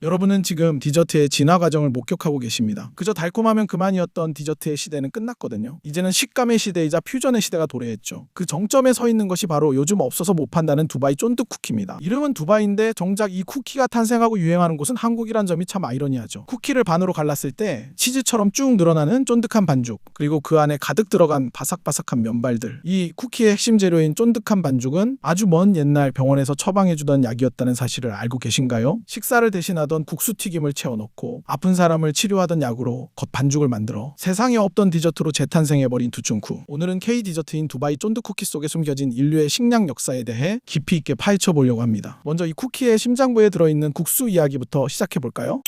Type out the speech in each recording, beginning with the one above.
여러분은 지금 디저트의 진화 과정을 목격하고 계십니다. 그저 달콤하면 그만이었던 디저트의 시대는 끝났거든요. 이제는 식감의 시대이자 퓨전의 시대가 도래했죠. 그 정점에 서 있는 것이 바로 요즘 없어서 못 판다는 두바이 쫀득 쿠키입니다. 이름은 두바이인데 정작 이 쿠키가 탄생하고 유행하는 곳은 한국이란 점이 참 아이러니하죠. 쿠키를 반으로 갈랐을 때 치즈처럼 쭉 늘어나는 쫀득한 반죽, 그리고 그 안에 가득 들어간 바삭바삭한 면발들. 이 쿠키의 핵심 재료인 쫀득한 반죽은 아주 먼 옛날 병원에서 처방해주던 약이었다는 사실을 알고 계신가요? 식사를 대신하던 국수튀김을 채워넣고 아픈 사람을 치료하던 약으로 겉반죽을 만들어 세상에 없던 디저트로 재탄생해버린 두충쿠. 오늘은 K-디저트인 두바이 쫀득 쿠키 속에 숨겨진 인류의 식량 역사에 대해 깊이 있게 파헤쳐 보려고 합니다. 먼저 이 쿠키의 심장부에 들어있는 국수 이야기부터 시작해볼까요?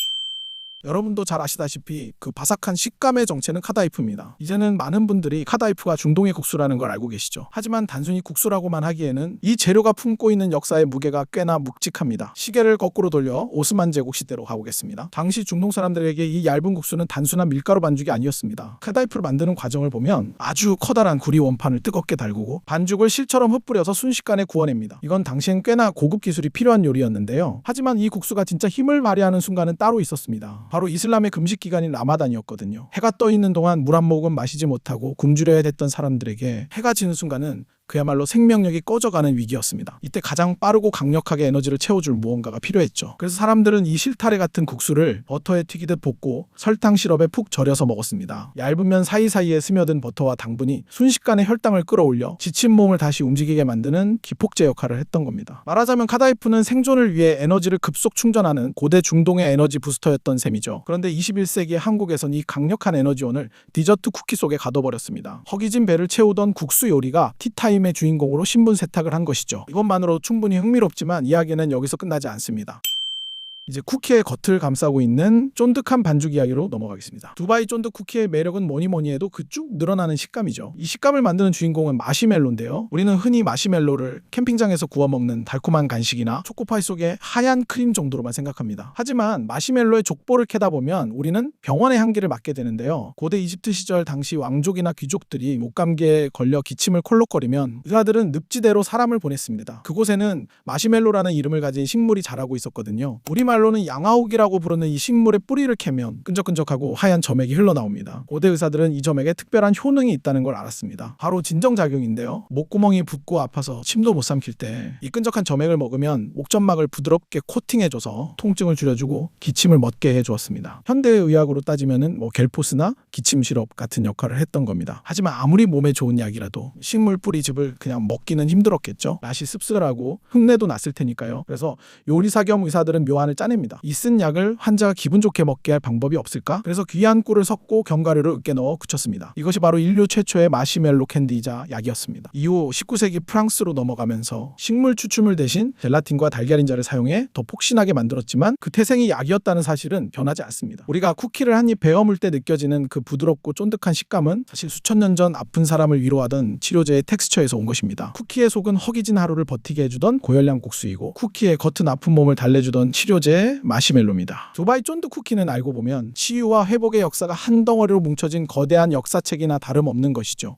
여러분도 잘 아시다시피 그 바삭한 식감의 정체는 카다이프입니다. 이제는 많은 분들이 카다이프가 중동의 국수라는 걸 알고 계시죠. 하지만 단순히 국수라고만 하기에는 이 재료가 품고 있는 역사의 무게가 꽤나 묵직합니다. 시계를 거꾸로 돌려 오스만 제국 시대로 가보겠습니다. 당시 중동 사람들에게 이 얇은 국수는 단순한 밀가루 반죽이 아니었습니다. 카다이프를 만드는 과정을 보면 아주 커다란 구리 원판을 뜨겁게 달구고 반죽을 실처럼 흩뿌려서 순식간에 구워냅니다. 이건 당시엔 꽤나 고급 기술이 필요한 요리였는데요. 하지만 이 국수가 진짜 힘을 발휘하는 순간은 따로 있었습니다. 바로 이슬람의 금식 기간인 라마단이었거든요. 해가 떠 있는 동안 물 한 모금 마시지 못하고 굶주려야 됐던 사람들에게 해가 지는 순간은 그야말로 생명력이 꺼져가는 위기였습니다. 이때 가장 빠르고 강력하게 에너지를 채워줄 무언가가 필요했죠. 그래서 사람들은 이 실타래 같은 국수를 버터에 튀기듯 볶고 설탕 시럽에 푹 절여서 먹었습니다. 얇은 면 사이사이에 스며든 버터와 당분이 순식간에 혈당을 끌어올려 지친 몸을 다시 움직이게 만드는 기폭제 역할을 했던 겁니다. 말하자면 카다이프는 생존을 위해 에너지를 급속 충전하는 고대 중동의 에너지 부스터였던 셈이죠. 그런데 21세기의 한국에선 이 강력한 에너지원을 디저트 쿠키 속에 가둬버렸습니다. 허기진 배를 채우던 국수 요리가 티타임 의 주인공으로 신분 세탁을 한 것이죠. 이것만으로 충분히 흥미롭지만 이야기는 여기서 끝나지 않습니다. 이제 쿠키의 겉을 감싸고 있는 쫀득한 반죽 이야기로 넘어가겠습니다. 두바이 쫀득 쿠키의 매력은 뭐니 해도 그 쭉 늘어나는 식감이죠. 이 식감을 만드는 주인공은 마시멜로인데요. 우리는 흔히 마시멜로를 캠핑장에서 구워 먹는 달콤한 간식이나 초코파이 속의 하얀 크림 정도로만 생각합니다. 하지만 마시멜로의 족보를 캐다 보면 우리는 병원의 향기를 맡게 되는데요. 고대 이집트 시절 당시 왕족이나 귀족들이 목감기에 걸려 기침을 콜록거리면 의사들은 늪지대로 사람을 보냈습니다. 그곳에는 마시멜로라는 이름을 가진 식물이 자라고 있었거든요. 우리말로는 양아옥이라고 부르는 이 식물의 뿌리를 캐면 끈적끈적하고 하얀 점액이 흘러나옵니다. 고대 의사들은 이 점액에 특별한 효능이 있다는 걸 알았습니다. 바로 진정작용인데요. 목구멍이 붓고 아파서 침도 못 삼킬 때 이 끈적한 점액을 먹으면 목점막을 부드럽게 코팅해줘서 통증을 줄여주고 기침을 멎게 해주었습니다. 현대의 의학으로 따지면 겔포스나 기침 시럽 같은 역할을 했던 겁니다. 하지만 아무리 몸에 좋은 약이라도 식물 뿌리즙을 그냥 먹기는 힘들었겠죠. 맛이 씁쓸하고 흉내도 났을 테니까요. 그래서 요리사 겸 의사들은 묘안을 짜냅니다. 이 쓴 약을 환자가 기분 좋게 먹게 할 방법이 없을까? 그래서 귀한 꿀을 섞고 견과류를 으깨 넣어 굳혔습니다. 이것이 바로 인류 최초의 마시멜로 캔디이자 약이었습니다. 이후 19세기 프랑스로 넘어가면서 식물 추출물 대신 젤라틴과 달걀인자를 사용해 더 폭신하게 만들었지만 그 태생이 약이었다는 사실은 변하지 않습니다. 우리가 쿠키를 한 입 베어물 때 느껴지는 그 부드럽고 쫀득한 식감은 사실 수천 년 전 아픈 사람을 위로하던 치료제의 텍스처에서 온 것입니다. 쿠키의 속은 허기진 하루를 버티게 해주던 고열량 국수이고 쿠키의 겉은 아픈 몸을 달래주던 치료제 마시멜로입니다. 두바이 쫀득 쿠키는 알고 보면 치유와 회복의 역사가 한 덩어리로 뭉쳐진 거대한 역사책이나 다름없는 것이죠.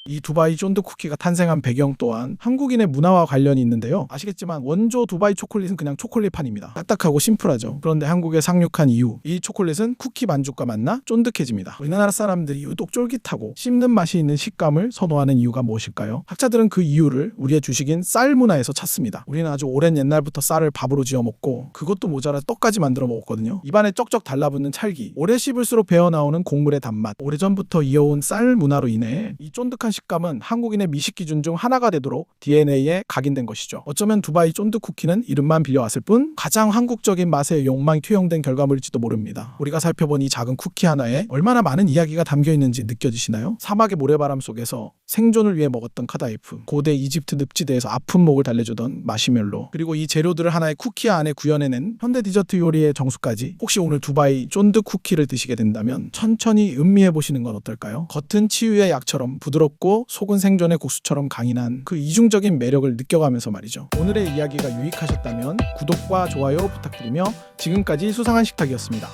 이 두바이 쫀득 쿠키가 탄생한 배경 또한 한국인의 문화와 관련이 있는데요. 아시겠지만 원조 두바이 초콜릿은 그냥 초콜릿판입니다. 딱딱하고 심플하죠. 그런데 한국에 상륙한 이후 이 초콜릿은 쿠키 반죽과 만나 쫀득해집니다. 우리나라 사람들이 유독 쫄깃하고 씹는 맛이 있는 식감을 선호하는 이유가 무엇일까요? 학자들은 그 이유를 우리의 주식인 쌀 문화에서 찾습니다. 우리는 아주 오랜 옛날부터 쌀을 밥으로 지어 먹고 그것도 모자라 떡까지 만들어 먹었거든요. 입안에 쩍쩍 달라붙는 찰기, 오래 씹을수록 배어나오는 곡물의 단맛, 오래전부터 이어온 쌀 문화로 인해 이 쫀득한 식감은 한국인의 미식 기준 중 하나가 되도록 DNA에 각인된 것이죠. 어쩌면 두바이 쫀득 쿠키는 이름만 빌려왔을 뿐 가장 한국적인 맛의 욕망이 투영된 결과물일지도 모릅니다. 우리가 살펴본 이 작은 쿠키 하나에 얼마나 많은 이야기가 담겨 있는지 느껴지시나요? 사막의 모래바람 속에서 생존을 위해 먹었던 카다이프, 고대 이집트 늪지대에서 아픈 목을 달래주던 마시멜로, 그리고 이 재료들을 하나의 쿠키 안에 구현해낸 현대 디저트 요리의 정수까지. 혹시 오늘 두바이 쫀득 쿠키를 드시게 된다면 천천히 음미해 보시는 건 어떨까요? 겉은 치유의 약처럼 부드럽고 속은 생존의 국수처럼 강인한 그 이중적인 매력을 느껴가면서 말이죠. 오늘의 이야기가 유익하셨다면 구독과 좋아요 부탁드리며 지금까지 수상한 식탁이었습니다.